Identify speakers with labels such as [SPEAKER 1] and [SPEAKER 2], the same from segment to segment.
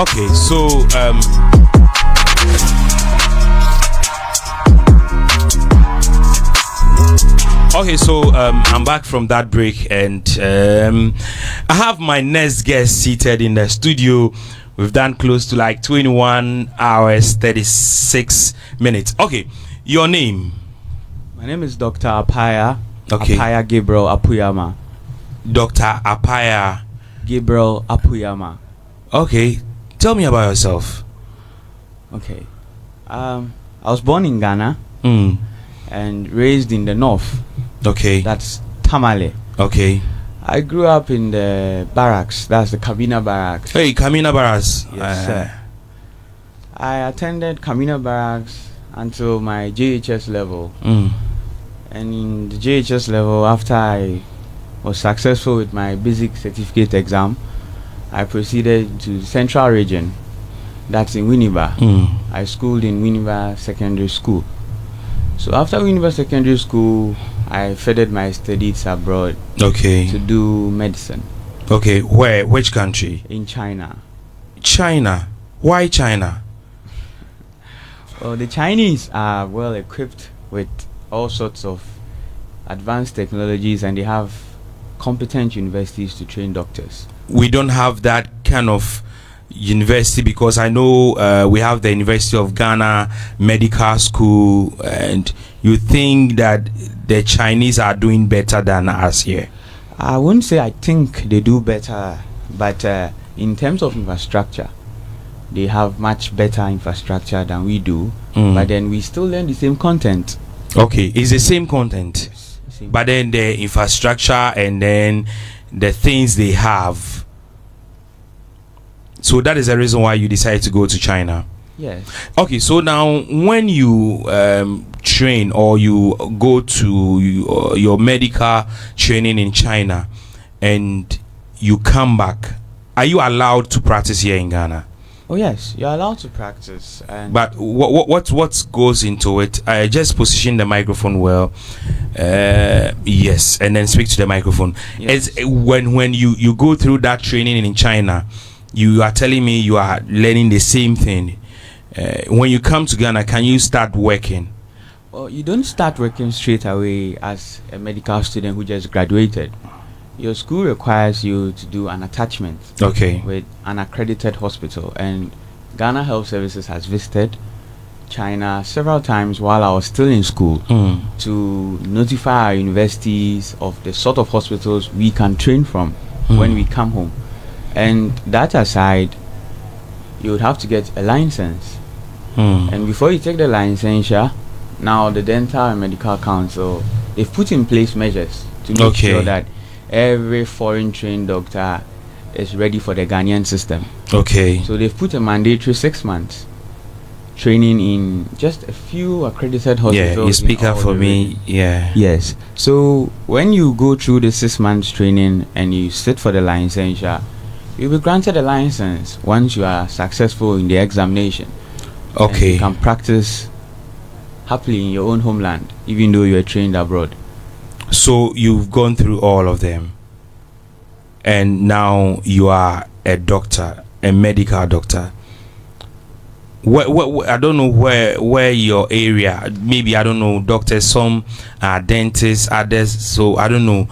[SPEAKER 1] Okay, so I'm back from that break, and I have my next guest seated in the studio. We've done close to like 21 hours 36 minutes. Okay, your name?
[SPEAKER 2] My name is Dr. Apaya.
[SPEAKER 1] Okay.
[SPEAKER 2] Apaya Gabriel Apuyama.
[SPEAKER 1] Dr. Apaya
[SPEAKER 2] Gabriel Apuyama.
[SPEAKER 1] Okay, tell me about yourself.
[SPEAKER 2] Okay. I was born in Ghana and raised in the north.
[SPEAKER 1] Okay.
[SPEAKER 2] That's Tamale.
[SPEAKER 1] Okay.
[SPEAKER 2] I grew up in the barracks. That's the Kabina barracks.
[SPEAKER 1] Hey, Kabina barracks.
[SPEAKER 2] Yes, sir. I attended Kabina barracks until my JHS level. And in the JHS level, after I was successful with my basic certificate exam, I proceeded to Central Region. That's in Winneba. I schooled in Winneba Secondary School. So after Winneba Secondary School, I furthered my studies abroad.
[SPEAKER 1] Okay.
[SPEAKER 2] To do medicine.
[SPEAKER 1] Okay, where? Which country?
[SPEAKER 2] In China.
[SPEAKER 1] China? Why China?
[SPEAKER 2] Well, the Chinese are well equipped with all sorts of advanced technologies, and they have competent universities to train doctors.
[SPEAKER 1] We don't have that kind of university, because I know we have the University of Ghana Medical School, and you think that the Chinese are doing better than us here?
[SPEAKER 2] I wouldn't say I think they do better, but in terms of infrastructure, they have much better infrastructure than we do. But then we still learn the same content.
[SPEAKER 1] Okay, it's the same content, but then the infrastructure and then the things they have. So that is the reason why you decided to go to China.
[SPEAKER 2] Yes.
[SPEAKER 1] Okay, so now when you train or you go to your medical training in China and you come back, are you allowed to practice here in Ghana?
[SPEAKER 2] Oh yes, you're allowed to practice.
[SPEAKER 1] But what goes into it? I just position the microphone well. Yes, and then speak to the microphone.
[SPEAKER 2] Yes.
[SPEAKER 1] It's when you go through that training in China, you are telling me you are learning the same thing. When you come to Ghana, can you start working?
[SPEAKER 2] Well, you don't start working straight away as a medical student who just graduated. Your school requires you to do an attachment with an accredited hospital, and Ghana Health Services has visited China several times while I was still in school to notify our universities of the sort of hospitals we can train from when we come home. And that aside, you would have to get a license. And before you take the license, now the Dental and Medical Council, they've put in place measures to make sure that every foreign trained doctor is ready for the Ghanaian system. Okay. So they've put a mandatory 6 months training in just a few accredited hospitals.
[SPEAKER 1] Yeah, you speak up for me. Yeah.
[SPEAKER 2] Yes. So when you go through the 6 months training and you sit for the license, you'll be granted a license once you are successful in the examination.
[SPEAKER 1] Okay.
[SPEAKER 2] And you can practice happily in your own homeland, even though you are trained abroad.
[SPEAKER 1] So you've gone through all of them, and now you are a doctor, a medical doctor. I don't know where your area. Maybe I don't know doctors. Some are dentists, others. So I don't know.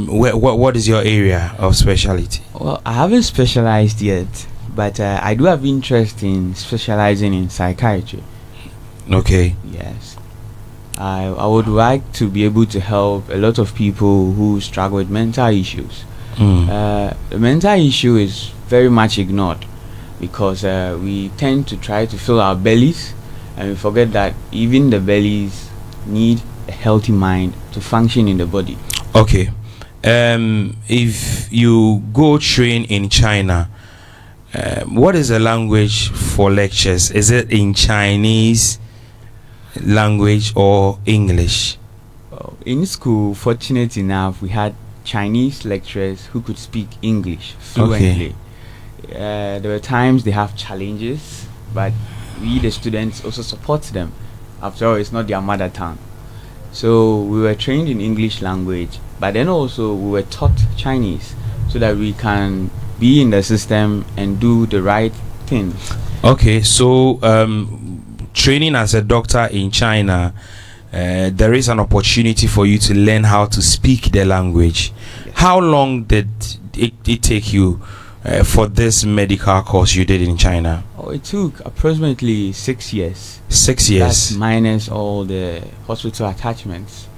[SPEAKER 1] What is your area of specialty?
[SPEAKER 2] Well, I haven't specialized yet, but I do have interest in specializing in psychiatry.
[SPEAKER 1] Okay.
[SPEAKER 2] Yes. I would like to be able to help a lot of people who struggle with mental issues. The mental issue is very much ignored because we tend to try to fill our bellies, and we forget that even the bellies need a healthy mind to function in the body.
[SPEAKER 1] Okay. If you go train in China, what is the language for lectures? Is it in Chinese language or English?
[SPEAKER 2] In school, fortunate enough, we had Chinese lecturers who could speak English fluently. There were times they have challenges, but we the students also support them. After all, it's not their mother tongue. So we were trained in English language, but then also we were taught Chinese so that we can be in the system and do the right things.
[SPEAKER 1] Okay, so training as a doctor in China, there is an opportunity for you to learn how to speak the language. Yes. How long did it take you for this medical course you did in China?
[SPEAKER 2] Oh, it took approximately 6 years.
[SPEAKER 1] 6 years?
[SPEAKER 2] That's minus all the hospital attachments.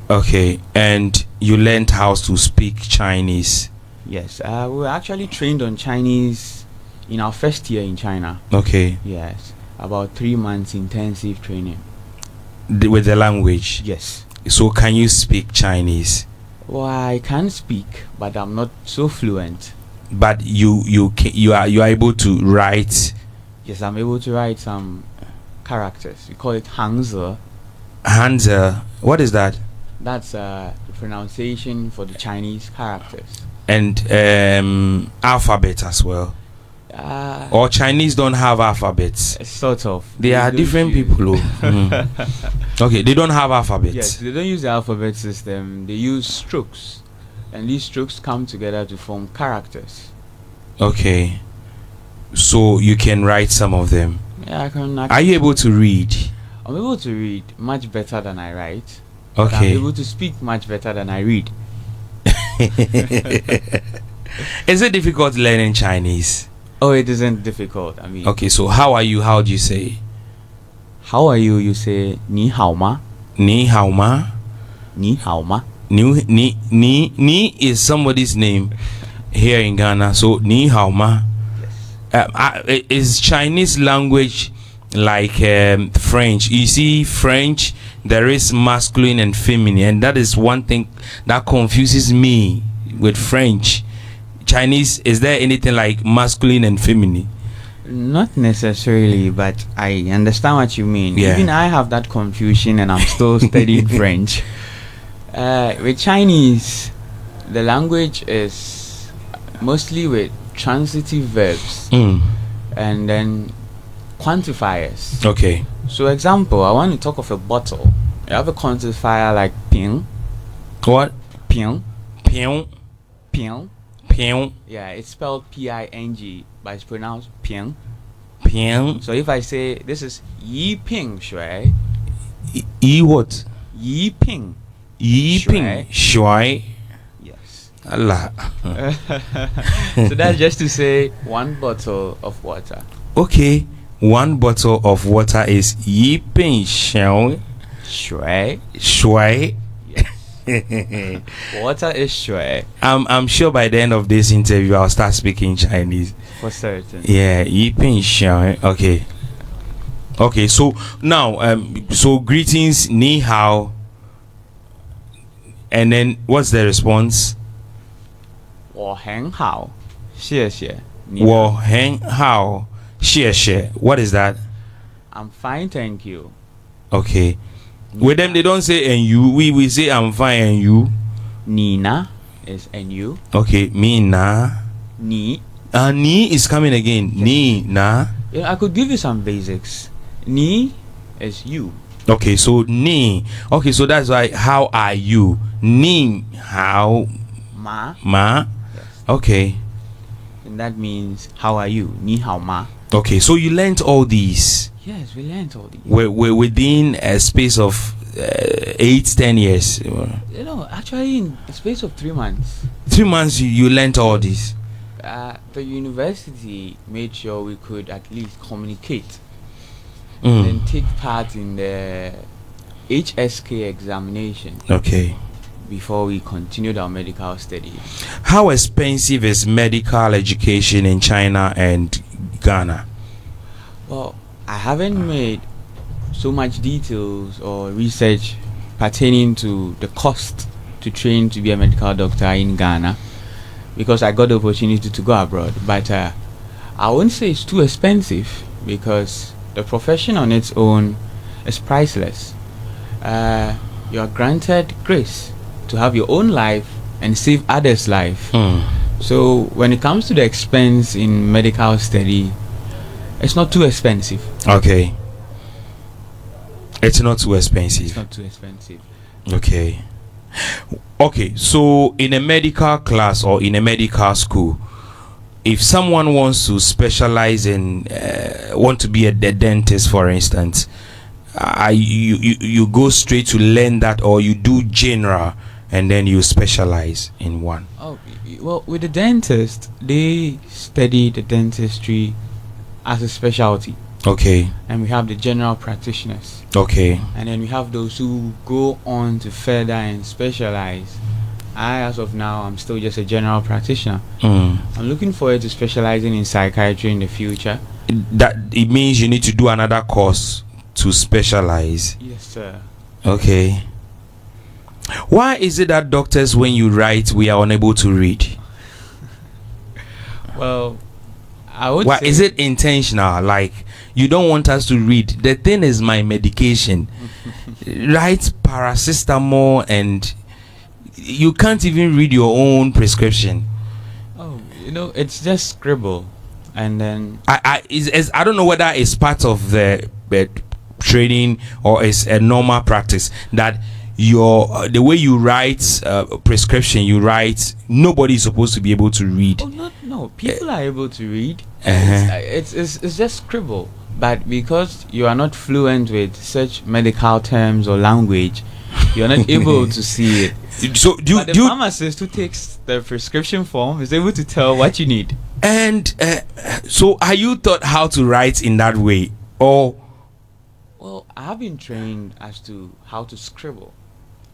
[SPEAKER 1] Okay, and you learned how to speak Chinese?
[SPEAKER 2] Yes, we were actually trained on Chinese in our first year in China.
[SPEAKER 1] Okay.
[SPEAKER 2] Yes, about 3 months intensive training.
[SPEAKER 1] With the language?
[SPEAKER 2] Yes.
[SPEAKER 1] So can you speak Chinese?
[SPEAKER 2] Well, I can speak, but I'm not so fluent.
[SPEAKER 1] But you are able to write?
[SPEAKER 2] Yes, I'm able to write some characters. We call it Hangzi.
[SPEAKER 1] Hangzi, what is that?
[SPEAKER 2] That's the pronunciation for the Chinese characters.
[SPEAKER 1] And alphabet as well. Or Chinese don't have alphabets?
[SPEAKER 2] Sort of.
[SPEAKER 1] They are different people. Okay, they don't have alphabets.
[SPEAKER 2] Yes, they don't use the alphabet system. They use strokes, and these strokes come together to form characters.
[SPEAKER 1] Okay, so you can write some of them.
[SPEAKER 2] Yeah, I can.
[SPEAKER 1] Are you able to read?
[SPEAKER 2] I'm able to read much better than I write.
[SPEAKER 1] Okay.
[SPEAKER 2] I'm able to speak much better than I read.
[SPEAKER 1] Is it difficult learning Chinese?
[SPEAKER 2] Oh, it isn't difficult. I mean.
[SPEAKER 1] Okay, so how are you? How do you say?
[SPEAKER 2] How are you? You say ni hao ma.
[SPEAKER 1] Ni hao ma.
[SPEAKER 2] Ni hao ma.
[SPEAKER 1] Ni is somebody's name here in Ghana. So ni hao ma. Yes. Is Chinese language like French? You see, French, there is masculine and feminine, and that is one thing that confuses me with French. Chinese, is there anything like masculine and feminine?
[SPEAKER 2] Not necessarily, but I understand what you mean.
[SPEAKER 1] Yeah.
[SPEAKER 2] Even I have that confusion, and I'm still studying French. With Chinese, the language is mostly with transitive verbs and then quantifiers.
[SPEAKER 1] Okay.
[SPEAKER 2] So, example, I want to talk of a bottle. You have a quantifier like ping.
[SPEAKER 1] What?
[SPEAKER 2] Ping.
[SPEAKER 1] Ping.
[SPEAKER 2] Ping.
[SPEAKER 1] Ping.
[SPEAKER 2] Yeah, it's spelled P-I-N-G, but it's pronounced ping.
[SPEAKER 1] Ping.
[SPEAKER 2] So if I say this is yi ping shui.
[SPEAKER 1] Yi what?
[SPEAKER 2] Yi ping.
[SPEAKER 1] Yi ping shui.
[SPEAKER 2] Yes.
[SPEAKER 1] Allah.
[SPEAKER 2] So that's just to say 1 bottle of water.
[SPEAKER 1] Okay. 1 bottle of water is yi ping shui.
[SPEAKER 2] Shui.
[SPEAKER 1] Shui.
[SPEAKER 2] Water is shui.
[SPEAKER 1] I'm sure by the end of this interview I'll start speaking Chinese.
[SPEAKER 2] For certain.
[SPEAKER 1] Yeah, yi ping shui. Okay. Okay, so now so greetings, ni hao. And then what's the response?
[SPEAKER 2] 我很好，谢谢。
[SPEAKER 1] 我很好，谢谢. What is that?
[SPEAKER 2] I'm fine, thank you.
[SPEAKER 1] Okay. With them, they don't say and you. We say I'm fine and you.
[SPEAKER 2] Nina is and you.
[SPEAKER 1] Okay, me na.
[SPEAKER 2] Ni.
[SPEAKER 1] Ni is coming again. Yes. Ni na.
[SPEAKER 2] Yeah, I could give you some basics. Ni is you.
[SPEAKER 1] Okay, so ni. Okay, so that's why. How are you? Ni how.
[SPEAKER 2] Ma.
[SPEAKER 1] Ma.
[SPEAKER 2] Yes.
[SPEAKER 1] Okay.
[SPEAKER 2] And that means how are you? Ni hao ma.
[SPEAKER 1] Okay, so you learned all these.
[SPEAKER 2] Yes, we learned all these.
[SPEAKER 1] We're within a space of 8-10 years.
[SPEAKER 2] You know, actually, in the space of 3 months.
[SPEAKER 1] 3 months, you learned all this.
[SPEAKER 2] The university made sure we could at least communicate and take part in the HSK examination.
[SPEAKER 1] Okay.
[SPEAKER 2] Before we continued our medical studies.
[SPEAKER 1] How expensive is medical education in China and Ghana?
[SPEAKER 2] Well, I haven't made so much details or research pertaining to the cost to train to be a medical doctor in Ghana, because I got the opportunity to go abroad. But I wouldn't say it's too expensive, because the profession on its own is priceless. You are granted grace to have your own life and save others' life. So when it comes to the expense in medical study, it's not too expensive.
[SPEAKER 1] Okay. It's not too expensive.
[SPEAKER 2] It's not too expensive.
[SPEAKER 1] Okay. Okay, so in a medical class or in a medical school, if someone wants to specialize in want to be a dentist, for instance, you go straight to learn that, or you do general and then you specialize in one?
[SPEAKER 2] Oh, well, with the dentist, they study the dentistry as a specialty.
[SPEAKER 1] Okay.
[SPEAKER 2] And we have the general practitioners.
[SPEAKER 1] Okay.
[SPEAKER 2] And then we have those who go on to further and specialize. As of now, I'm still just a general practitioner. I'm looking forward to specializing in psychiatry in the future.
[SPEAKER 1] That it means you need to do another course to specialize.
[SPEAKER 2] Yes, sir.
[SPEAKER 1] Okay. Why is it that doctors, when you write, we are unable to read?
[SPEAKER 2] Well, I would
[SPEAKER 1] why
[SPEAKER 2] say,
[SPEAKER 1] is it intentional? Like, you don't want us to read. The thing is my medication. Write paracetamol and you can't even read your own prescription.
[SPEAKER 2] Oh, it's just scribble. And then
[SPEAKER 1] I don't know whether it's part of the training or it's a normal practice that the way you write prescription, you write, nobody is supposed to be able to read.
[SPEAKER 2] Oh, no, people are able to read. It's just scribble, but because you are not fluent with such medical terms or language, you're not able to see it.
[SPEAKER 1] So
[SPEAKER 2] the pharmacist who takes the prescription form is able to tell what you need.
[SPEAKER 1] And so are you taught how to write in that way, or?
[SPEAKER 2] Well, I have been trained as to how to scribble.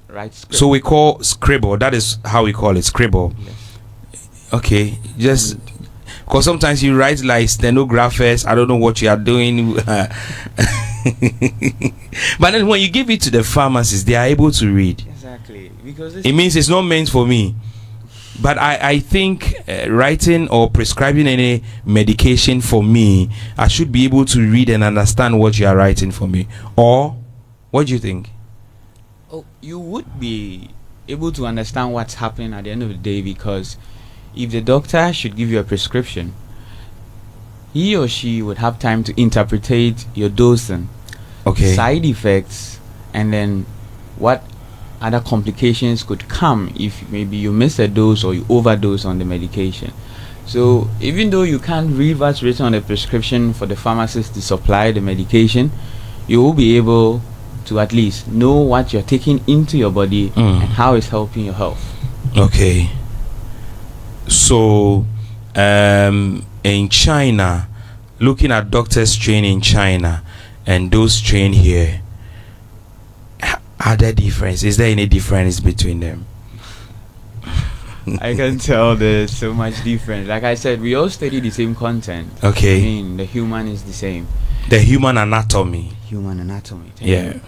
[SPEAKER 2] Right, scribble.
[SPEAKER 1] So we call scribble. That is how we call it, scribble.
[SPEAKER 2] Yes.
[SPEAKER 1] Okay, just because sometimes you write like stenographers. I don't know what you are doing. But then when you give it to the pharmacist, they are able to read.
[SPEAKER 2] Exactly, because
[SPEAKER 1] it means it's not meant for me. But I think writing or prescribing any medication for me, I should be able to read and understand what you are writing for me. Or what do you think?
[SPEAKER 2] Oh, you would be able to understand what's happening at the end of the day, because if the doctor should give you a prescription, he or she would have time to interpretate your dosing, side effects, and then what other complications could come if maybe you miss a dose or you overdose on the medication. So even though you can't read what's written on the prescription for the pharmacist to supply the medication, you will be able to at least know what you're taking into your body and how it's helping your health.
[SPEAKER 1] Okay. So in China, looking at doctors trained in China and those trained here, are there difference? Is there any difference between them?
[SPEAKER 2] I can tell there's so much difference. Like I said, we all study the same content.
[SPEAKER 1] Okay.
[SPEAKER 2] I mean, the human is the same.
[SPEAKER 1] The human anatomy.
[SPEAKER 2] Human anatomy.
[SPEAKER 1] Yeah.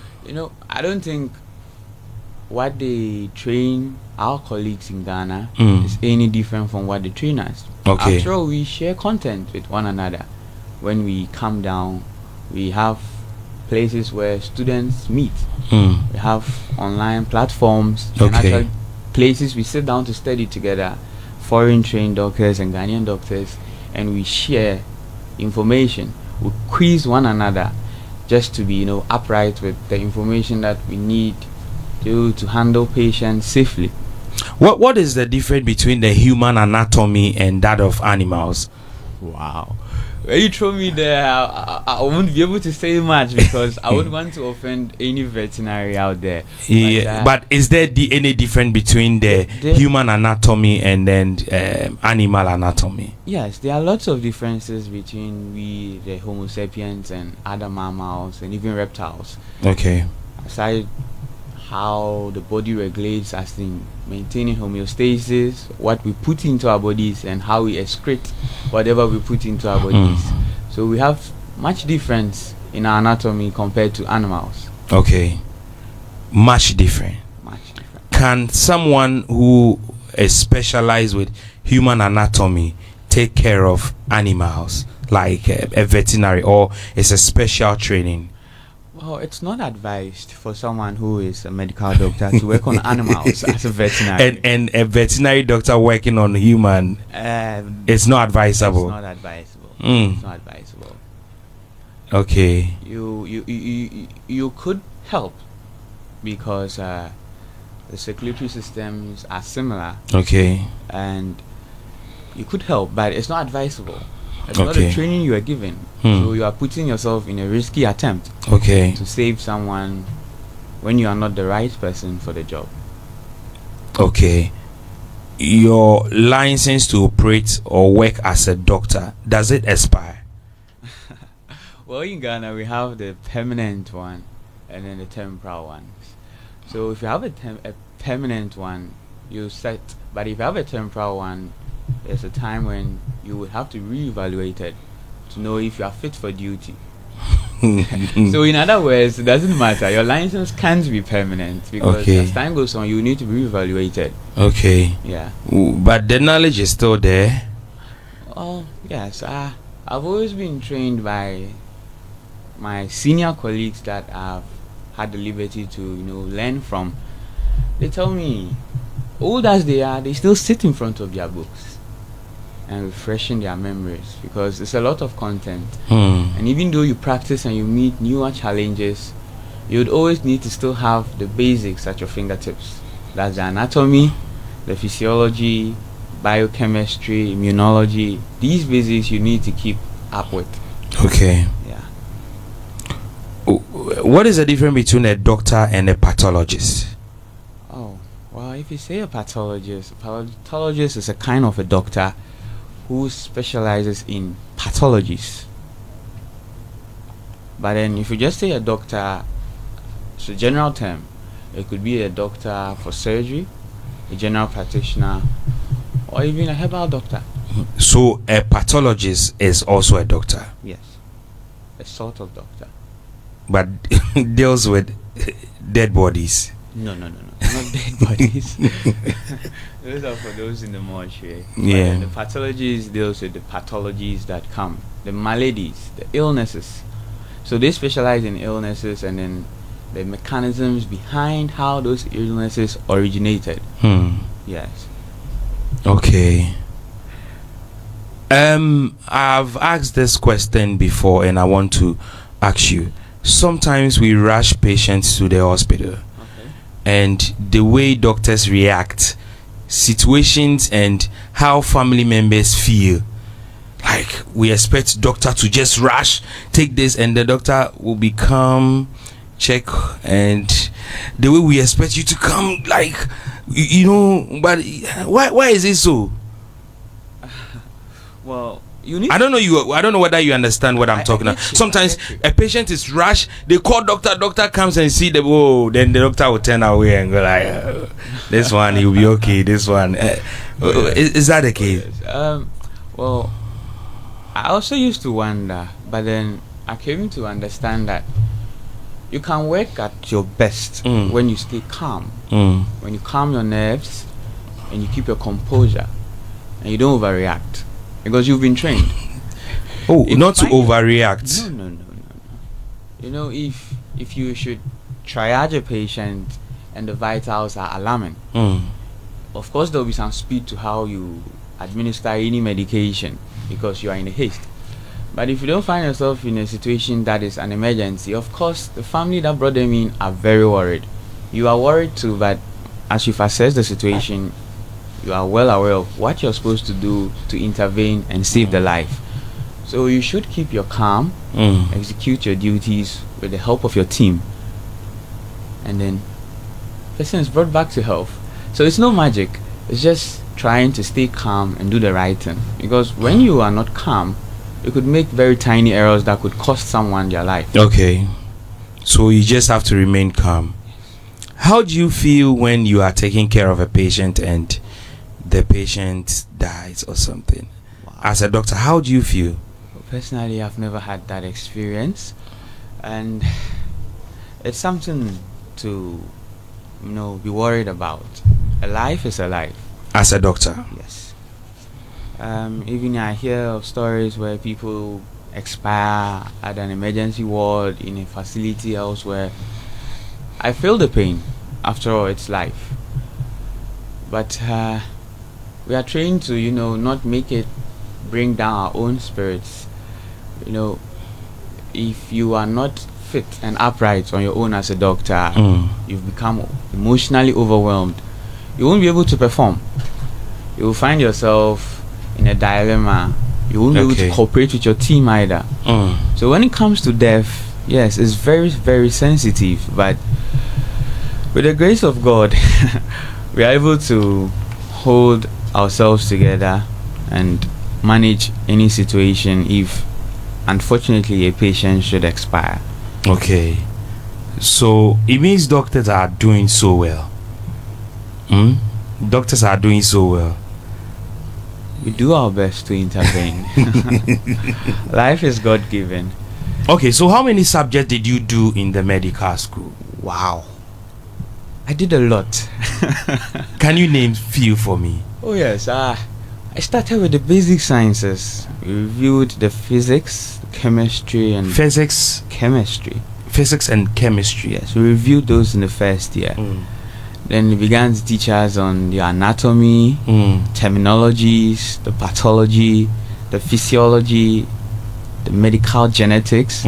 [SPEAKER 2] I don't think what they train our colleagues in Ghana is any different from what they train us.
[SPEAKER 1] Okay.
[SPEAKER 2] After all, we share content with one another. When we come down, we have places where students meet. We have online platforms and actual places we sit down to study together, foreign trained doctors and Ghanaian doctors, and we share information. We quiz one another just to be upright with the information that we need to handle patients safely.
[SPEAKER 1] What is the difference between the human anatomy and that of animals?
[SPEAKER 2] Wow. When you throw me there, I won't be able to say much because I wouldn't want to offend any veterinary out there.
[SPEAKER 1] Yeah, but is there any difference between the human anatomy and then animal anatomy?
[SPEAKER 2] Yes, there are lots of differences between we, the Homo sapiens, and other mammals and even reptiles.
[SPEAKER 1] Okay.
[SPEAKER 2] Aside how the body regulates as in maintaining homeostasis, what we put into our bodies, and how we excrete whatever we put into our bodies. So we have much difference in our anatomy compared to animals.
[SPEAKER 1] Okay. Much different.
[SPEAKER 2] Much different.
[SPEAKER 1] Can someone who is specialized with human anatomy take care of animals like a veterinary, or is a special training?
[SPEAKER 2] Well, it's not advised for someone who is a medical doctor to work on animals as a veterinary.
[SPEAKER 1] And a veterinary doctor working on human, it's not advisable.
[SPEAKER 2] It's not advisable. It's not advisable.
[SPEAKER 1] Okay.
[SPEAKER 2] You could help because the circulatory systems are similar.
[SPEAKER 1] Okay.
[SPEAKER 2] And you could help, but it's not advisable. It's not the training you are given. So you are putting yourself in a risky attempt to save someone when you are not the right person for the job.
[SPEAKER 1] Okay. Your license to operate or work as a doctor, does it expire?
[SPEAKER 2] Well, in Ghana, we have the permanent one and then the temporary ones. So if you have a permanent one, you set. But if you have a temporary one, there's a time when you would have to reevaluate it to know if you are fit for duty. So in other words, it doesn't matter. Your license can't be permanent because as time goes on, you need to reevaluate it.
[SPEAKER 1] Okay.
[SPEAKER 2] Yeah.
[SPEAKER 1] But the knowledge is still there.
[SPEAKER 2] Oh yes. I've always been trained by my senior colleagues that I've had the liberty to learn from. They tell me, old as they are, they still sit in front of their books and refreshing their memories because it's a lot of content. And even though you practice and you meet newer challenges, you would always need to still have the basics at your fingertips. That's the anatomy, the physiology, biochemistry, immunology. These basics you need to keep up with.
[SPEAKER 1] Okay.
[SPEAKER 2] Yeah.
[SPEAKER 1] What is the difference between a doctor and a pathologist?
[SPEAKER 2] Oh, well, if you say a pathologist is a kind of a doctor who specializes in pathologies. But then if you just say a doctor, it's a general term. It could be a doctor for surgery, a general practitioner, or even a herbal doctor.
[SPEAKER 1] So a pathologist is also a doctor?
[SPEAKER 2] Yes, a sort of doctor.
[SPEAKER 1] But deals with dead bodies?
[SPEAKER 2] No, not dead bodies. Those are for those in the mortuary.
[SPEAKER 1] Yeah.
[SPEAKER 2] The pathologist deals with the pathologies that come, the maladies, the illnesses. So they specialize in illnesses and then the mechanisms behind how those illnesses originated. Yes.
[SPEAKER 1] Okay. I've asked this question before and I want to ask you. Sometimes we rush patients to the hospital. And the way doctors react, situations and how family members feel, like we expect doctor to just rush, take this, and the doctor will be calm, check, and the way we expect you to come, like but why is it so?
[SPEAKER 2] Well,
[SPEAKER 1] I don't know whether you understand what I'm talking about. Sometimes a patient is rushed, they call doctor comes and see them, then the doctor will turn away and go like, this one he'll be okay, this one is that the case?
[SPEAKER 2] Well, I also used to wonder, but then I came to understand that you can work at your best when you stay calm, when you calm your nerves and you keep your composure and you don't overreact. Because you've been trained.
[SPEAKER 1] Not to overreact.
[SPEAKER 2] No. If you should triage a patient and the vitals are alarming, of course there will be some speed to how you administer any medication because you are in a haste. But if you don't find yourself in a situation that is an emergency, of course the family that brought them in are very worried. You are worried too, but as you've assessed the situation, you are well aware of what you're supposed to do to intervene and save the life. So you should keep your calm, execute your duties with the help of your team, and then person is brought back to health. So it's no magic. It's just trying to stay calm and do the right thing. Because when you are not calm, you could make very tiny errors that could cost someone their life.
[SPEAKER 1] Okay. So you just have to remain calm. How do you feel when you are taking care of a patient and the patient dies or something? Wow. As a doctor, how do you feel?
[SPEAKER 2] Well, personally, I've never had that experience, and it's something to be worried about. A life is a life.
[SPEAKER 1] As a doctor?
[SPEAKER 2] Yes. Even I hear of stories where people expire at an emergency ward in a facility elsewhere. I feel the pain. After all, it's life. But we are trained to, not make it bring down our own spirits. If you are not fit and upright on your own as a doctor, you've become emotionally overwhelmed. You won't be able to perform. You will find yourself in a dilemma. You won't be able to cooperate with your team either. So when it comes to death, yes, it's very, very sensitive. But with the grace of God, we are able to hold ourselves together and manage any situation if, unfortunately, a patient should expire.
[SPEAKER 1] Okay. So it means doctors are doing so well. Doctors are doing so well.
[SPEAKER 2] We do our best to intervene. Life is God-given.
[SPEAKER 1] Okay, so how many subjects did you do in the medical school?
[SPEAKER 2] Wow. I did a lot.
[SPEAKER 1] Can you name few for me?
[SPEAKER 2] Oh yes. I started with the basic sciences. We reviewed the physics, chemistry, and chemistry.
[SPEAKER 1] Physics and chemistry.
[SPEAKER 2] Yes, we reviewed those in the first year. Then we began to teach us on the anatomy, terminologies, the pathology, the physiology, the medical genetics.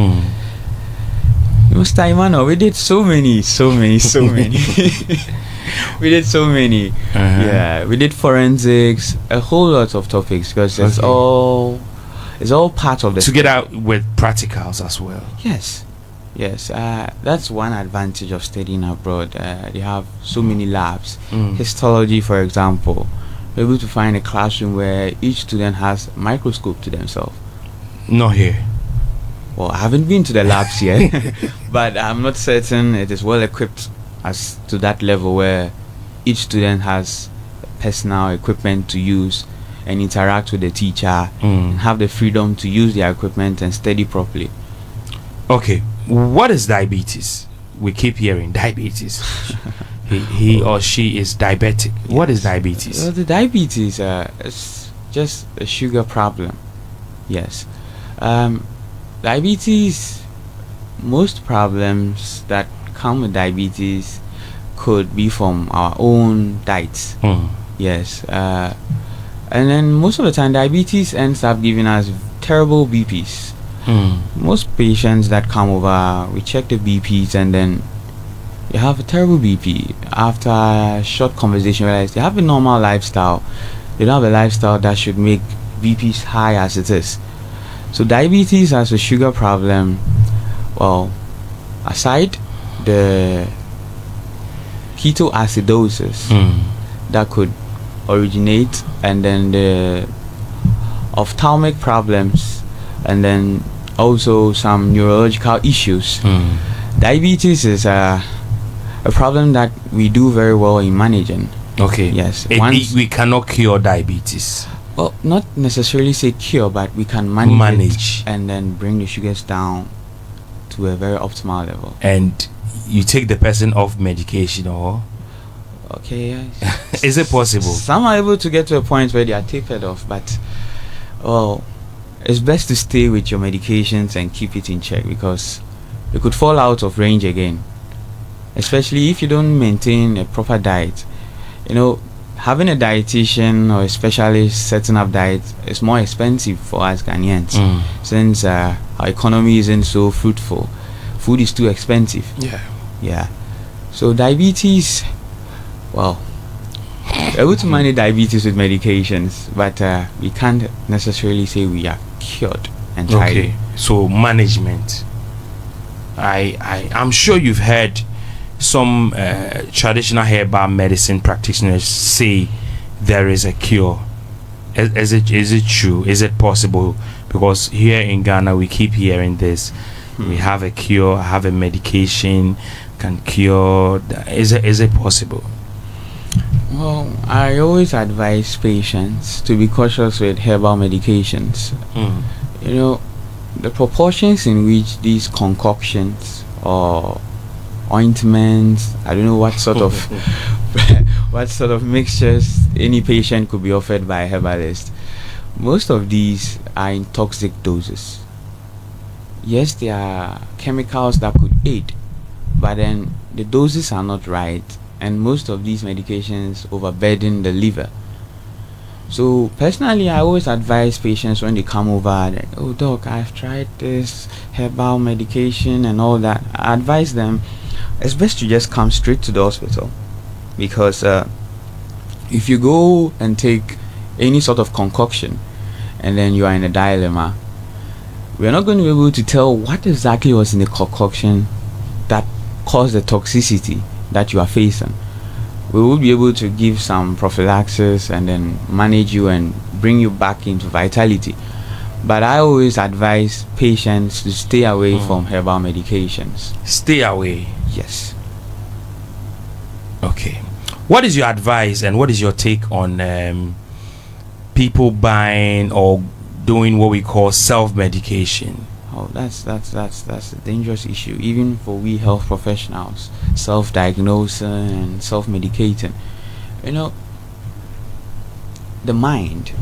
[SPEAKER 2] Mr. Imano, we did so many. We did so many. Yeah, we did forensics, a whole lot of topics, because it's all part of the
[SPEAKER 1] together with practicals as well.
[SPEAKER 2] Yes, that's one advantage of studying abroad. They have so many labs. Histology, for example, we're able to find a classroom where each student has a microscope to themselves.
[SPEAKER 1] Not here.
[SPEAKER 2] Well, I haven't been to the labs yet, but I'm not certain it is well equipped as to that level where each student has personal equipment to use and interact with the teacher and have the freedom to use their equipment and study properly.
[SPEAKER 1] Okay, what is diabetes? We keep hearing diabetes. he or she is diabetic. Yes. What is diabetes?
[SPEAKER 2] Well, the diabetes is just a sugar problem. Yes. Diabetes, most problems that come with diabetes could be from our own diets. Yes. And then most of the time diabetes ends up giving us terrible BPs. Most patients that come over, we check the BPs and then they have a terrible BP. After a short conversation, realize they have a normal lifestyle. They don't have a lifestyle that should make BPs high as it is. So diabetes as a sugar problem, well, aside the ketoacidosis that could originate, and then the ophthalmic problems, and then also some neurological issues. Diabetes is a problem that we do very well in managing.
[SPEAKER 1] Okay.
[SPEAKER 2] Yes.
[SPEAKER 1] We cannot cure diabetes.
[SPEAKER 2] Well, not necessarily say cure, but we can manage it and then bring the sugars down to a very optimal level.
[SPEAKER 1] And you take the person off medication, or?
[SPEAKER 2] Okay.
[SPEAKER 1] Is it possible?
[SPEAKER 2] Some are able to get to a point where they are tapered off, but well, it's best to stay with your medications and keep it in check, because you could fall out of range again, especially if you don't maintain a proper diet. You know, having a dietitian or a specialist setting up diet is more expensive for us Ghanaians, since our economy isn't so fruitful. Food is too expensive. Yeah. So diabetes, well, we're able to manage diabetes with medications, but we can't necessarily say we are cured entirely.
[SPEAKER 1] Okay. So management. I'm sure you've heard some traditional herbal medicine practitioners say there is a cure. Is it true? Is it possible? Because here in Ghana we keep hearing this. We have a cure, have a medication, can cure. Is it possible?
[SPEAKER 2] Well, I always advise patients to be cautious with herbal medications. You know, the proportions in which these concoctions or ointments, I don't know what sort of what sort of mixtures any patient could be offered by a herbalist. Most of these are in toxic doses. Yes, there are chemicals that could aid, but then the doses are not right, and most of these medications overburden the liver. So personally, I always advise patients when they come over that, oh doc, I've tried this herbal medication and all that. I advise them it's best to just come straight to the hospital, because if you go and take any sort of concoction, and then you are in a dilemma, we are not going to be able to tell what exactly was in the concoction that caused the toxicity that you are facing. We will be able to give some prophylaxis and then manage you and bring you back into vitality. But I always advise patients to stay away from herbal medications.
[SPEAKER 1] Stay away?
[SPEAKER 2] Yes.
[SPEAKER 1] Okay. What is your advice and what is your take on people buying or doing what we call self-medication?
[SPEAKER 2] Oh, that's a dangerous issue, even for we health professionals. Self-diagnosing and self-medicating. You know, the mind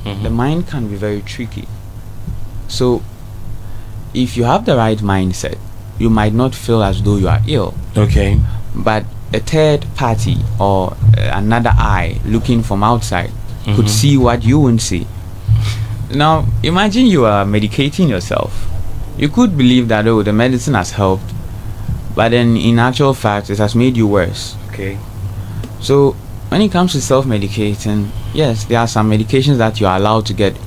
[SPEAKER 2] can be very tricky. So if you have the right mindset, you might not feel as though you are ill.
[SPEAKER 1] Okay.
[SPEAKER 2] But a third party or another eye looking from outside could see what you won't see. Now imagine you are medicating yourself. You could believe that, oh, the medicine has helped, but then in actual fact it has made you worse.
[SPEAKER 1] Okay.
[SPEAKER 2] So when it comes to self-medicating, yes, there are some medications that you are allowed to get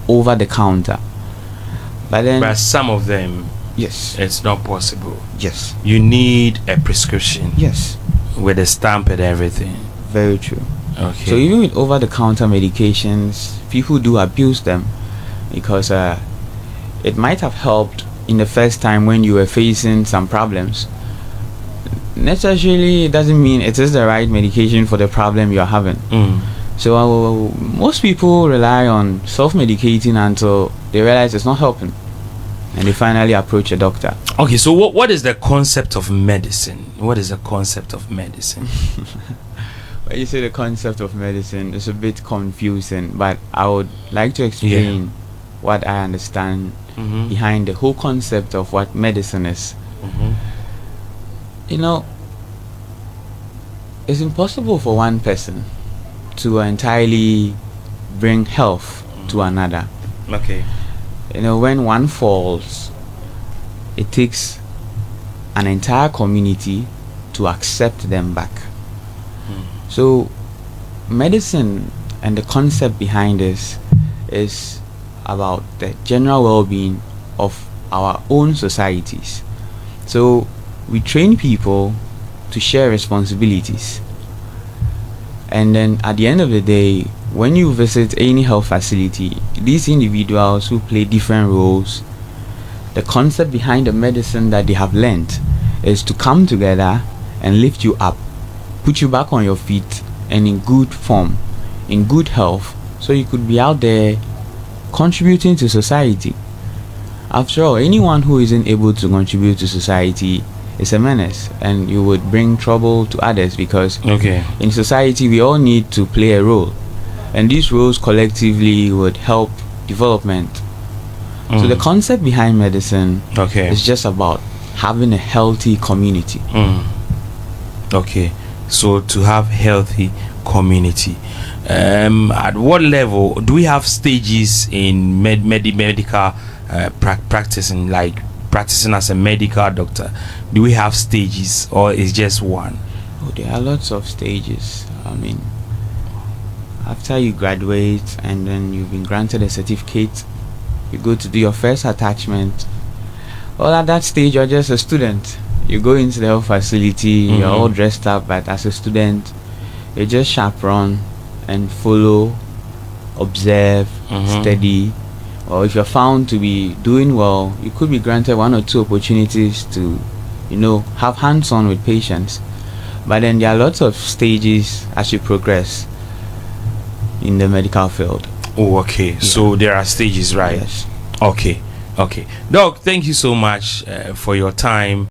[SPEAKER 2] over the counter, but
[SPEAKER 1] some of them,
[SPEAKER 2] yes,
[SPEAKER 1] it's not possible.
[SPEAKER 2] Yes,
[SPEAKER 1] you need a prescription.
[SPEAKER 2] Yes,
[SPEAKER 1] with a stamp and everything.
[SPEAKER 2] Very true.
[SPEAKER 1] Okay.
[SPEAKER 2] So even with over-the-counter medications, people do abuse them because it might have helped in the first time when you were facing some problems. Necessarily, it doesn't mean it is the right medication for the problem you are having. So most people rely on self-medicating until they realize it's not helping, and they finally approach a doctor.
[SPEAKER 1] Okay, so what is the concept of medicine? What is the concept of medicine?
[SPEAKER 2] When you say the concept of medicine, it's a bit confusing, but I would like to explain what I understand behind the whole concept of what medicine is. You know, it's impossible for one person to entirely bring health to another.
[SPEAKER 1] Okay.
[SPEAKER 2] You know, when one falls, it takes an entire community to accept them back. So medicine and the concept behind this is about the general well-being of our own societies. So we train people to share responsibilities, and then at the end of the day, when you visit any health facility, these individuals who play different roles, the concept behind the medicine that they have learned is to come together and lift you up, put you back on your feet and in good form, in good health, so you could be out there contributing to society. After all, anyone who isn't able to contribute to society is a menace, and you would bring trouble to others, because in society we all need to play a role, and these roles collectively would help development. So the concept behind medicine is just about having a healthy community.
[SPEAKER 1] Okay, so to have healthy community, at what level do we have stages in medical practicing, like practicing as a medical doctor? Do we have stages, or is just one?
[SPEAKER 2] Oh, there are lots of stages. I mean, after you graduate and then you've been granted a certificate, you go to do your first attachment. Well, at that stage you're just a student. You go into the health facility, you're all dressed up, but as a student you just chaperone and follow, observe, study. Or if you're found to be doing well, you could be granted 1 or 2 opportunities to, you know, have hands-on with patients. But then there are lots of stages as you progress in the medical field.
[SPEAKER 1] Oh, okay. Yeah. So there are stages, right?
[SPEAKER 2] Yes.
[SPEAKER 1] Okay. Doc, thank you so much for your time.